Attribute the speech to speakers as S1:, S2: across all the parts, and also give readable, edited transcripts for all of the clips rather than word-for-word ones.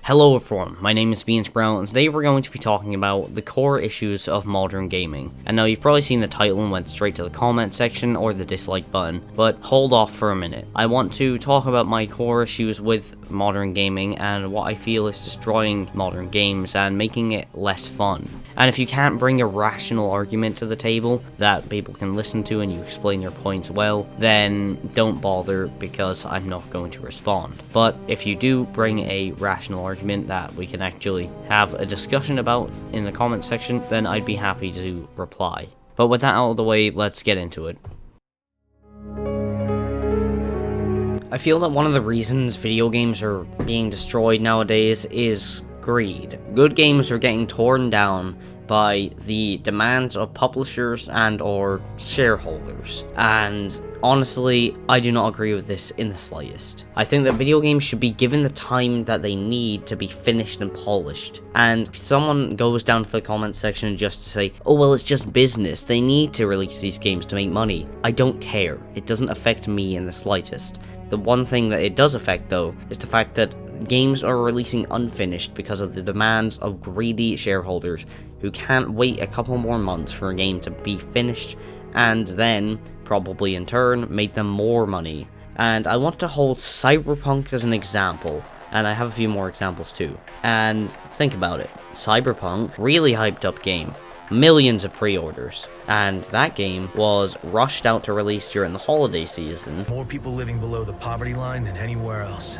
S1: Hello everyone, my name is Beansprout, and today we're going to be talking about the core issues of modern gaming. And now you've probably seen the title and went straight to the comment section or the dislike button, but hold off for a minute. I want to talk about my core issues with modern gaming and what I feel is destroying modern games and making it less fun. And if you can't bring a rational argument to the table that people can listen to and you explain your points well, then don't bother because I'm not going to respond. But if you do bring a rational argument that we can actually have a discussion about in the comment section, then I'd be happy to reply. But with that out of the way, let's get into it. I feel that one of the reasons video games are being destroyed nowadays is greed. Good games are getting torn down by the demands of publishers and or shareholders, and honestly, I do not agree with this in the slightest. I think that video games should be given the time that they need to be finished and polished, and if someone goes down to the comment section just to say, oh well, it's just business, they need to release these games to make money, I don't care. It doesn't affect me in the slightest. The one thing that it does affect, though, is the fact that games are releasing unfinished because of the demands of greedy shareholders who can't wait a couple more months for a game to be finished and then, probably in turn, make them more money. And I want to hold Cyberpunk as an example, and I have a few more examples too. And think about it, Cyberpunk, really hyped up game. Millions of pre-orders, and that game was rushed out to release during the holiday season.
S2: More people living below the poverty line than anywhere else.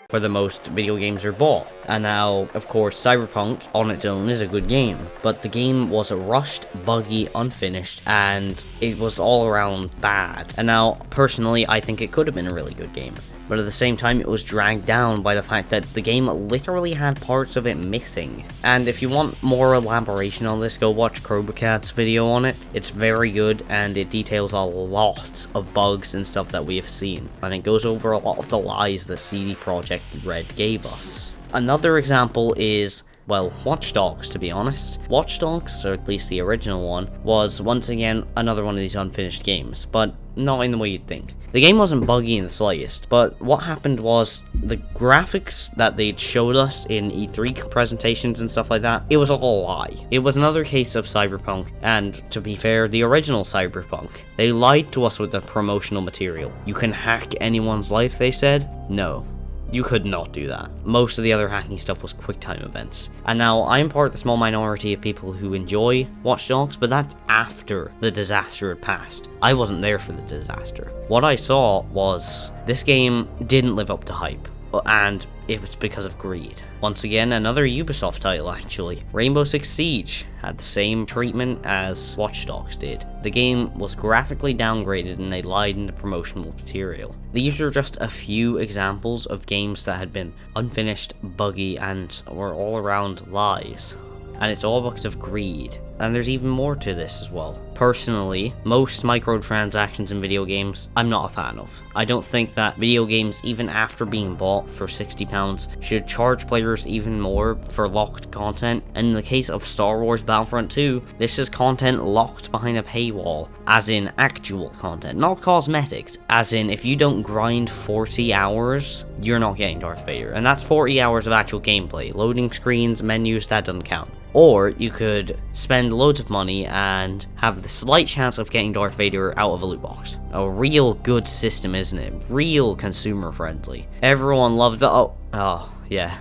S1: Where the most video games are bought. And now, of course, Cyberpunk on its own is a good game, but the game was rushed, buggy, unfinished, and it was all around bad. And now, personally, I think it could have been a really good game, but at the same time, it was dragged down by the fact that the game literally had parts of it missing. And if you want more elaboration on this, go watch Crowbacat's video on it. It's very good, and it details a lot of bugs and stuff that we have seen, and it goes over a lot of the lies that CD Projekt Red gave us. Another example is, well, Watch Dogs, to be honest. Watch Dogs, or at least the original one, was once again another one of these unfinished games, but not in the way you'd think. The game wasn't buggy in the slightest, but what happened was the graphics that they'd showed us in E3 presentations and stuff like that, it was all a lie. It was another case of Cyberpunk, and to be fair, the original Cyberpunk. They lied to us with the promotional material. You can hack anyone's life, they said? No. You could not do that. Most of the other hacking stuff was QuickTime events. And now, I'm part of the small minority of people who enjoy Watch Dogs, but that's after the disaster had passed. I wasn't there for the disaster. What I saw was, this game didn't live up to hype, and it was because of greed. Once again, another Ubisoft title actually. Rainbow Six Siege had the same treatment as Watch Dogs did. The game was graphically downgraded and they lied in the promotional material. These are just a few examples of games that had been unfinished, buggy, and were all around lies. And it's all because of greed. And there's even more to this as well. Personally, most microtransactions in video games, I'm not a fan of. I don't think that video games, even after being bought for £60, should charge players even more for locked content. And in the case of Star Wars Battlefront 2, this is content locked behind a paywall, as in actual content, not cosmetics. As in, if you don't grind 40 hours, you're not getting Darth Vader. And that's 40 hours of actual gameplay. Loading screens, menus, that doesn't count. Or you could spend loads of money and have the slight chance of getting Darth Vader out of a loot box. A real good system, isn't it? Real consumer friendly. Everyone loved it. Oh yeah.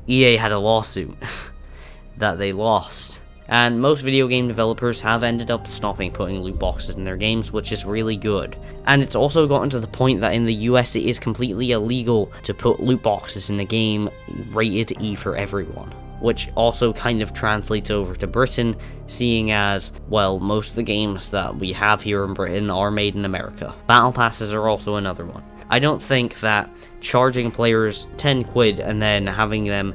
S1: EA had a lawsuit that they lost. And most video game developers have ended up stopping putting loot boxes in their games, which is really good. And it's also gotten to the point that in the US it is completely illegal to put loot boxes in a game rated E for everyone, which also kind of translates over to Britain, seeing as, well, most of the games that we have here in Britain are made in America. Battle passes are also another one. I don't think that charging players 10 quid and then having them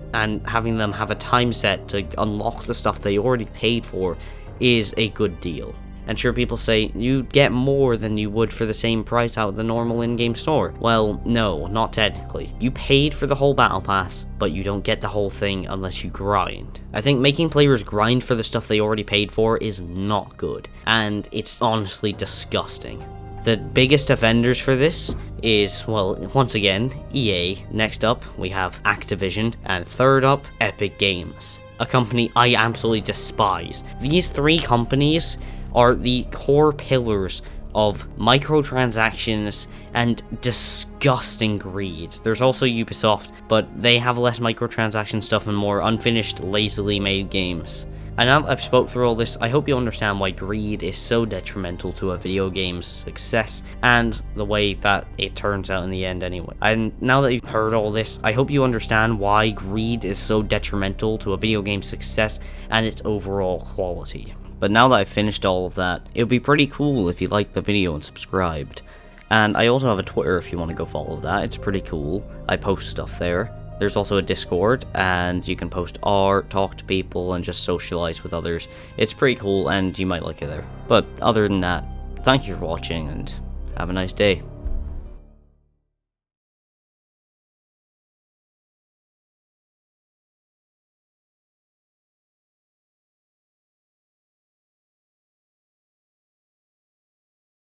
S1: have a time set to unlock the stuff they already paid for is a good deal. And sure, people say, you get more than you would for the same price out of the normal in-game store. Well, no, not technically. You paid for the whole battle pass, but you don't get the whole thing unless you grind. I think making players grind for the stuff they already paid for is not good, and it's honestly disgusting. The biggest offenders for this is, well, once again, EA. Next up, we have Activision, and third up, Epic Games, a company I absolutely despise. These three companies are the core pillars of microtransactions and disgusting greed. There's also Ubisoft, but they have less microtransaction stuff and more unfinished, lazily made games. And now that I've spoke through all this, I hope you understand why greed is so detrimental to a video game's success, and the way that it turns out in the end anyway. And now that you've heard all this, I hope you understand why greed is so detrimental to a video game's success and its overall quality. But now that I've finished all of that, it would be pretty cool if you liked the video and subscribed. And I also have a Twitter if you want to go follow that, it's pretty cool. I post stuff there. There's also a Discord, and you can post art, talk to people, and just socialize with others. It's pretty cool, and you might like it there. But other than that, thank you for watching, and have a nice day.